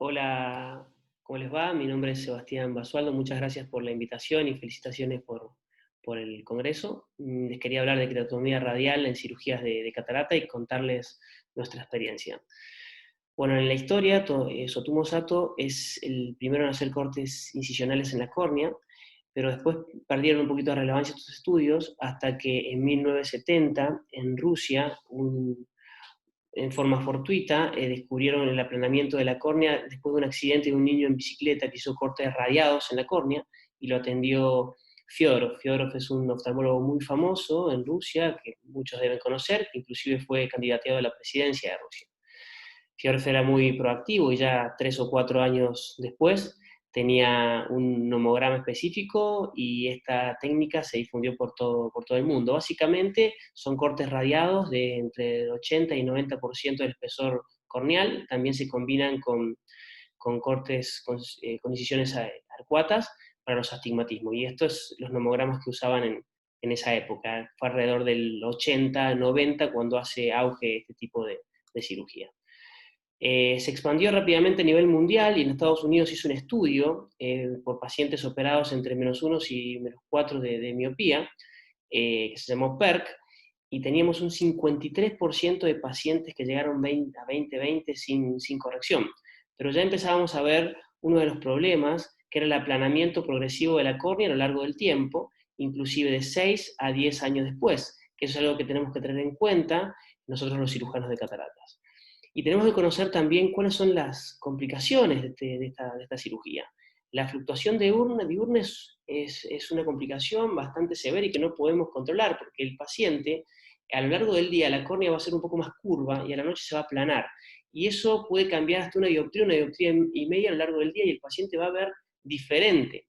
Hola, ¿cómo les va? Mi nombre es Sebastián Basualdo. Muchas gracias por la invitación y felicitaciones por el congreso. Les quería hablar de queratomía radial en cirugías de catarata y contarles nuestra experiencia. Bueno, en la historia, Tsutomu Sato es el primero en hacer cortes incisionales en la córnea, pero después perdieron un poquito de relevancia estos estudios hasta que en 1970, en Rusia, en forma fortuita, descubrieron el aplanamiento de la córnea después de un accidente de un niño en bicicleta que hizo cortes radiados en la córnea y lo atendió Fyodorov. Fyodorov es un oftalmólogo muy famoso en Rusia, que muchos deben conocer, que inclusive fue candidateado a la presidencia de Rusia. Fyodorov era muy proactivo y ya 3 o 4 años después tenía un nomograma específico y esta técnica se difundió por todo el mundo. Básicamente son cortes radiados de entre el 80 y 90% del espesor corneal, también se combinan con cortes, con incisiones arcuatas para los astigmatismos, y estos los nomogramas que usaban en esa época, fue alrededor del 80-90 cuando hace auge este tipo de cirugía. Se expandió rápidamente a nivel mundial y en Estados Unidos hizo un estudio por pacientes operados entre -1 y -4 de miopía, que se llamó PERC, y teníamos un 53% de pacientes que llegaron a 20/20 sin corrección. Pero ya empezábamos a ver uno de los problemas, que era el aplanamiento progresivo de la córnea a lo largo del tiempo, inclusive de 6 a 10 años después, que eso es algo que tenemos que tener en cuenta nosotros los cirujanos de cataratas. Y tenemos que conocer también cuáles son las complicaciones de esta cirugía. La fluctuación diurna es una complicación bastante severa y que no podemos controlar, porque el paciente, a lo largo del día, la córnea va a ser un poco más curva y a la noche se va a aplanar. Y eso puede cambiar hasta una dioptría y media a lo largo del día, y el paciente va a ver diferente.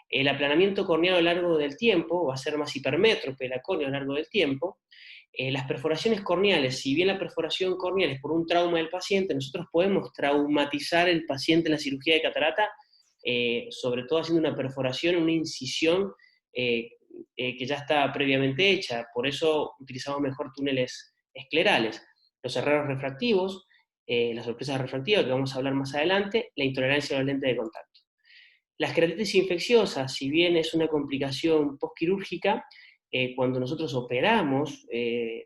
El aplanamiento corneal a lo largo del tiempo va a ser más hipermétrope la córnea a lo largo del tiempo. Las perforaciones corneales, si bien la perforación corneal es por un trauma del paciente, nosotros podemos traumatizar al paciente en la cirugía de catarata, sobre todo haciendo una perforación, una incisión eh, que ya está previamente hecha. Por eso utilizamos mejor túneles esclerales. Los errores refractivos, las sorpresas refractivas, que vamos a hablar más adelante, la intolerancia a la lente de contacto. Las queratitis infecciosas, si bien es una complicación postquirúrgica, cuando nosotros operamos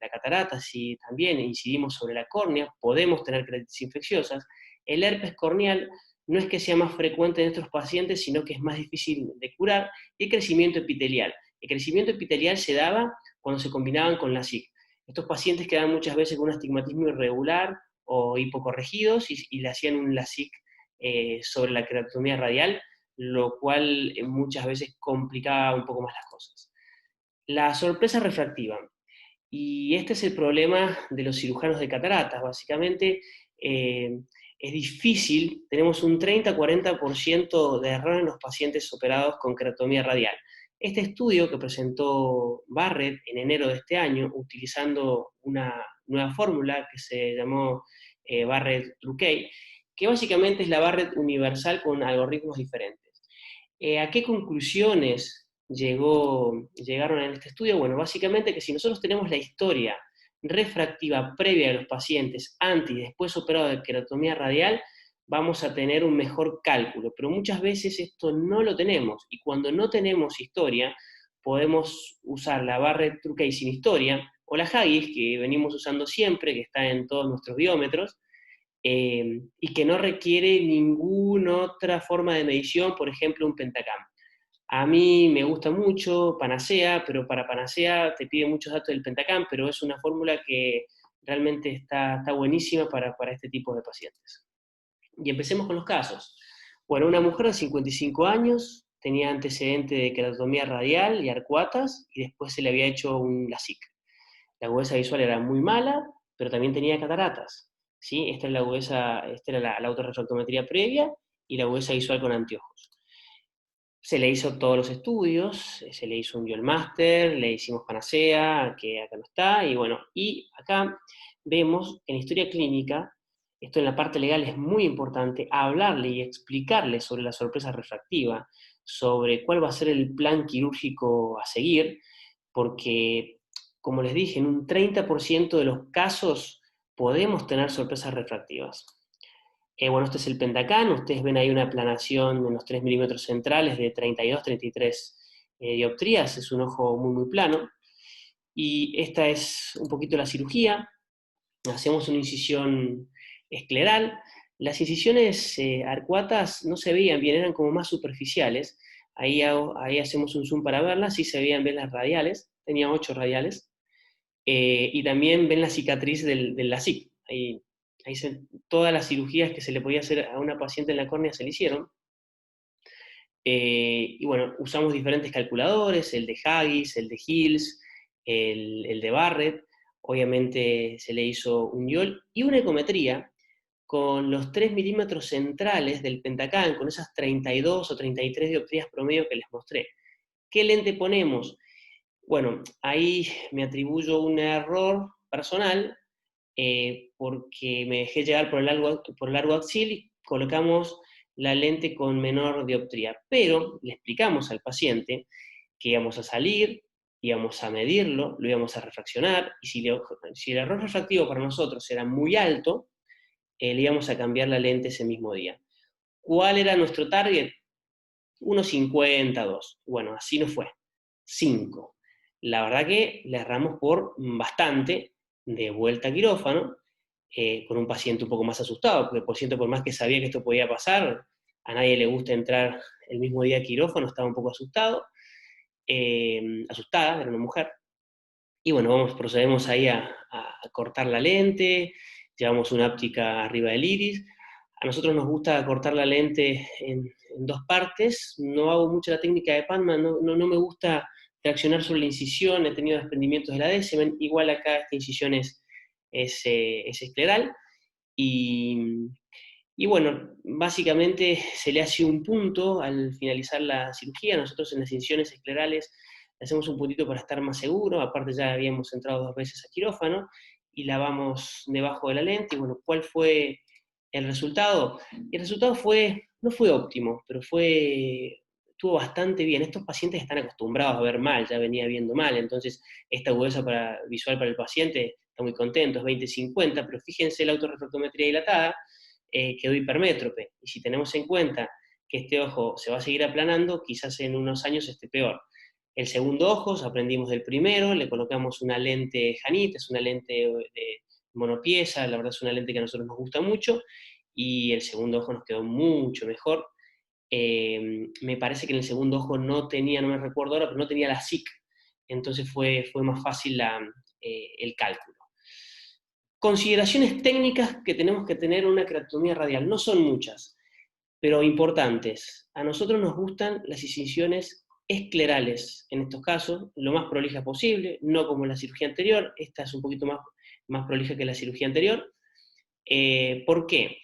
la catarata, si también incidimos sobre la córnea, podemos tener queratitis infecciosas. El herpes corneal no es que sea más frecuente en estos pacientes, sino que es más difícil de curar, y el crecimiento epitelial. El crecimiento epitelial se daba cuando se combinaban con la SIC. Estos pacientes quedaban muchas veces con un astigmatismo irregular o hipocorregidos y le hacían un LASIK sobre la queratomía radial, lo cual muchas veces complicaba un poco más las cosas. La sorpresa refractiva. Y este es el problema de los cirujanos de cataratas. Básicamente, es difícil, tenemos un 30-40% de error en los pacientes operados con queratomía radial. Este estudio que presentó Barrett en enero de este año, utilizando una nueva fórmula que se llamó Barrett-Truquet, que básicamente es la Barrett universal con algoritmos diferentes. ¿A qué conclusiones llegaron en este estudio? Bueno, básicamente que si nosotros tenemos la historia refractiva previa de los pacientes antes y después operado de queratomía radial, vamos a tener un mejor cálculo, pero muchas veces esto no lo tenemos, y cuando no tenemos historia, podemos usar la Barrett-Truquet sin historia, o la Haggis, que venimos usando siempre, que está en todos nuestros biómetros, y que no requiere ninguna otra forma de medición, por ejemplo, un pentacam. A mí me gusta mucho Panacea, pero para Panacea te pide muchos datos del pentacam, pero es una fórmula que realmente está buenísima para este tipo de pacientes. Y empecemos con los casos. Bueno, una mujer de 55 años, tenía antecedente de queratomía radial y arcuatas, y después se le había hecho un LASIK. La agudeza visual era muy mala, pero también tenía cataratas, ¿sí? Esta era la autorrefractometría previa y la agudeza visual con anteojos. Se le hizo todos los estudios, se le hizo un Master, le hicimos Panacea, que acá no está, y bueno, y acá vemos en la historia clínica, esto en la parte legal es muy importante, hablarle y explicarle sobre la sorpresa refractiva, sobre cuál va a ser el plan quirúrgico a seguir, porque, como les dije, en un 30% de los casos podemos tener sorpresas refractivas. Bueno, este es el Pentacam, ustedes ven ahí una aplanación en los 3 milímetros centrales de 32, 33 dioptrías, es un ojo muy, muy plano. Y esta es un poquito la cirugía, hacemos una incisión escleral. Las incisiones arcuatas no se veían bien, eran como más superficiales. Ahí hacemos un zoom para verlas, sí se veían bien las radiales, tenía 8 radiales. Y también ven la cicatriz del LASIK. Todas las cirugías que se le podía hacer a una paciente en la córnea se le hicieron. Y bueno, usamos diferentes calculadores, el de Haggis, el de Hills, el de Barrett. Obviamente se le hizo un YOL y una ecometría con los 3 milímetros centrales del Pentacam, con esas 32 o 33 dioptrías promedio que les mostré. ¿Qué lente ponemos? Bueno, ahí me atribuyo un error personal, porque me dejé llegar por el largo axil y colocamos la lente con menor dioptría. Pero le explicamos al paciente que íbamos a salir, íbamos a medirlo, lo íbamos a refraccionar, y si el error refractivo para nosotros era muy alto, le íbamos a cambiar la lente ese mismo día. ¿Cuál era nuestro target? 1,50, 2. Bueno, así no fue. 5. La verdad que le erramos por bastante, de vuelta a quirófano, con un paciente un poco más asustado, porque por más que sabía que esto podía pasar, a nadie le gusta entrar el mismo día a quirófano, estaba un poco asustado, asustada, era una mujer. Y bueno, procedemos ahí a cortar la lente, llevamos una óptica arriba del iris. A nosotros nos gusta cortar la lente en 2 partes, no hago mucho la técnica de Panman, no me gusta traccionar sobre la incisión, he tenido desprendimientos de la Decimen, igual acá esta incisión es escleral, y, y bueno, básicamente se le hace un punto al finalizar la cirugía. Nosotros en las incisiones esclerales le hacemos un puntito para estar más seguro, aparte ya habíamos entrado 2 veces a quirófano, y lavamos debajo de la lente. Y bueno, ¿cuál fue el resultado? El resultado no fue óptimo, pero estuvo bastante bien. Estos pacientes están acostumbrados a ver mal, ya venía viendo mal, entonces esta agudeza visual para el paciente está muy contento, es 20-50, pero fíjense la autorrefractometría dilatada, quedó hipermétrope. Y si tenemos en cuenta que este ojo se va a seguir aplanando, quizás en unos años esté peor. El segundo ojo, aprendimos del primero, le colocamos una lente Janit, es una lente de monopieza, la verdad es una lente que a nosotros nos gusta mucho, y el segundo ojo nos quedó mucho mejor. Me parece que en el segundo ojo no tenía, no me recuerdo ahora, pero no tenía la SIC, entonces fue más fácil el cálculo. Consideraciones técnicas que tenemos que tener en una queratomía radial, no son muchas, pero importantes. A nosotros nos gustan las incisiones esclerales, en estos casos, lo más prolija posible, no como la cirugía anterior, esta es un poquito más prolija que la cirugía anterior. ¿Por qué?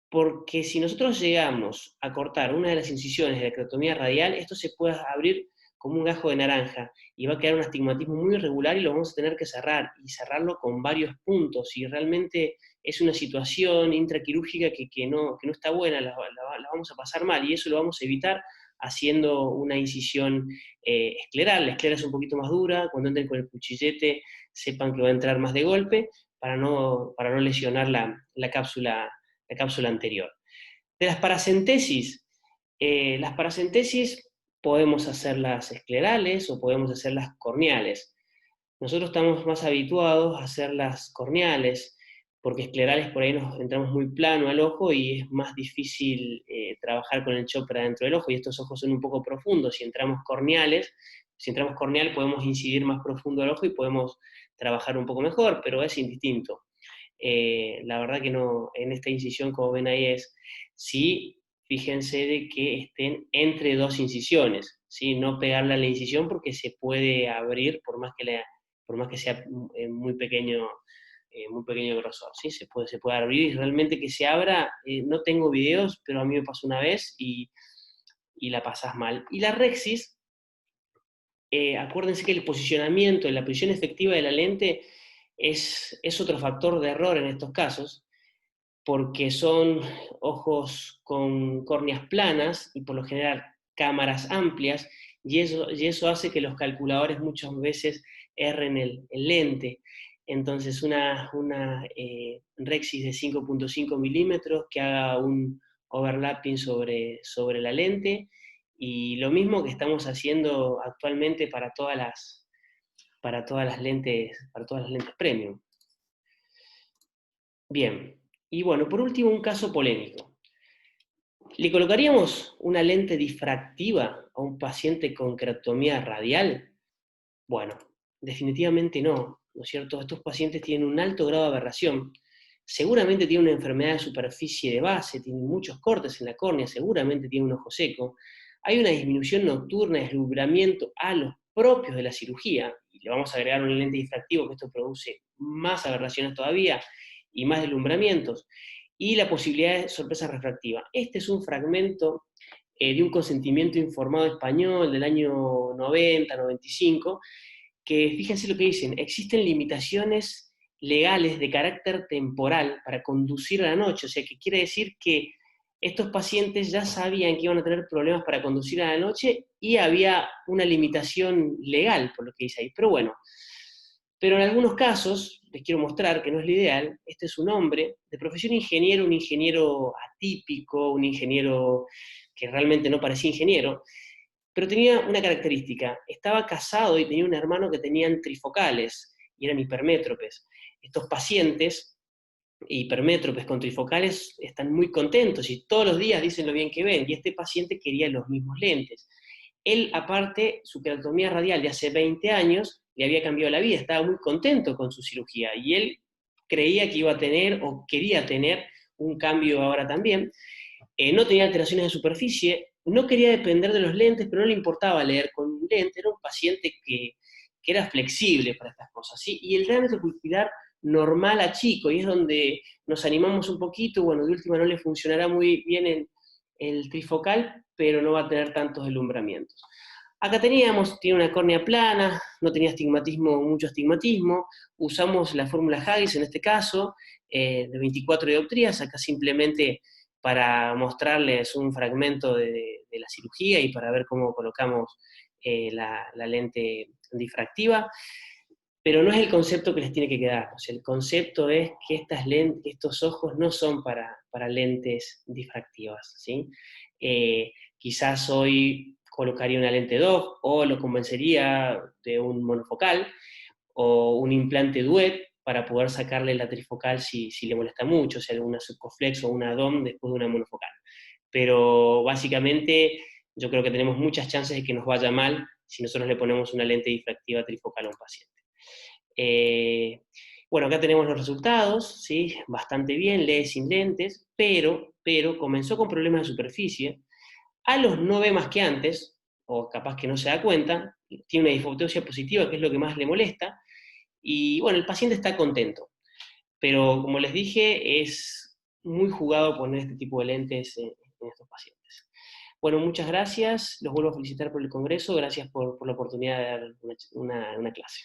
Porque si nosotros llegamos a cortar una de las incisiones de la queratomía radial, esto se puede abrir como un gajo de naranja y va a quedar un astigmatismo muy irregular y lo vamos a tener que cerrar, y cerrarlo con varios puntos, y realmente es una situación intraquirúrgica que no está buena, la vamos a pasar mal, y eso lo vamos a evitar haciendo una incisión escleral. La esclera es un poquito más dura, cuando entren con el cuchillete sepan que va a entrar más de golpe, para no lesionar la cápsula anterior. De las paracentesis podemos hacerlas esclerales o podemos hacerlas corneales. Nosotros estamos más habituados a hacerlas corneales, porque esclerales por ahí nos entramos muy plano al ojo y es más difícil trabajar con el chopper adentro del ojo, y estos ojos son un poco profundos. Si entramos corneal podemos incidir más profundo al ojo y podemos trabajar un poco mejor, pero es indistinto. La verdad que no, en esta incisión, como ven ahí, sí, fíjense de que estén entre 2 incisiones, ¿sí? No pegarle a la incisión porque se puede abrir por más que sea muy pequeño grosor, ¿sí? Se puede abrir, y realmente que se abra, no tengo videos, pero a mí me pasó una vez y la pasás mal. Y la rexis, acuérdense que el posicionamiento, la posición efectiva de la lente es otro factor de error en estos casos, porque son ojos con córneas planas y por lo general cámaras amplias, y eso hace que los calculadores muchas veces erren el lente. Entonces una Rexis de 5.5 milímetros que haga un overlapping sobre la lente, y lo mismo que estamos haciendo actualmente para todas las lentes premium. Bien, y bueno, por último un caso polémico. ¿Le colocaríamos una lente difractiva a un paciente con queratomía radial? Bueno, definitivamente no, ¿no es cierto? Estos pacientes tienen un alto grado de aberración, seguramente tienen una enfermedad de superficie de base, tienen muchos cortes en la córnea, seguramente tienen un ojo seco, hay una disminución nocturna de deslumbramiento a los propios de la cirugía, y le vamos a agregar un lente difractivo que esto produce más aberraciones todavía y más deslumbramientos, y la posibilidad de sorpresa refractiva. Este es un fragmento de un consentimiento informado español del año 90, 95, que fíjense lo que dicen: existen limitaciones legales de carácter temporal para conducir a la noche, o sea, que quiere decir que estos pacientes ya sabían que iban a tener problemas para conducir a la noche y había una limitación legal, por lo que dice ahí. Pero bueno, pero en algunos casos, les quiero mostrar que no es lo ideal, este es un hombre de profesión ingeniero, un ingeniero atípico, un ingeniero que realmente no parecía ingeniero, pero tenía una característica: estaba casado y tenía un hermano que tenían trifocales y eran hipermétropes. Estos pacientes hipermétropes con trifocales están muy contentos y todos los días dicen lo bien que ven, y este paciente quería los mismos lentes. Él, aparte, su queratomía radial de hace 20 años le había cambiado la vida, estaba muy contento con su cirugía, y él creía que iba a tener, o quería tener, un cambio ahora también. No tenía alteraciones de superficie, no quería depender de los lentes, pero no le importaba leer con un lente, era un paciente que era flexible para estas cosas, ¿sí? Y el diámetro ocular normal a chico, y es donde nos animamos un poquito. Bueno, de última no le funcionará muy bien el trifocal, pero no va a tener tantos deslumbramientos. Acá tiene una córnea plana, no tenía astigmatismo, mucho astigmatismo, usamos la fórmula Haggis en este caso, de 24 dioptrías, acá simplemente para mostrarles un fragmento de la cirugía y para ver cómo colocamos la lente difractiva, pero no es el concepto que les tiene que quedar. O sea, el concepto es que estos ojos no son para lentes difractivas, ¿sí? Quizás hoy colocaría una lente DOF, o lo convencería de un monofocal, o un implante Duet, para poder sacarle la trifocal si le molesta mucho, o sea, una Subcoflex o una DOM después de una monofocal. Pero básicamente yo creo que tenemos muchas chances de que nos vaya mal si nosotros le ponemos una lente difractiva trifocal a un paciente. Bueno, acá tenemos los resultados, ¿sí? Bastante bien, lee sin lentes, pero comenzó con problemas de superficie. A los no ve más que antes, o capaz que no se da cuenta, tiene una disfotopsia positiva, que es lo que más le molesta, y bueno, el paciente está contento. Pero como les dije, es muy jugado poner este tipo de lentes en estos pacientes. Bueno, muchas gracias, los vuelvo a felicitar por el congreso, gracias por la oportunidad de dar una clase.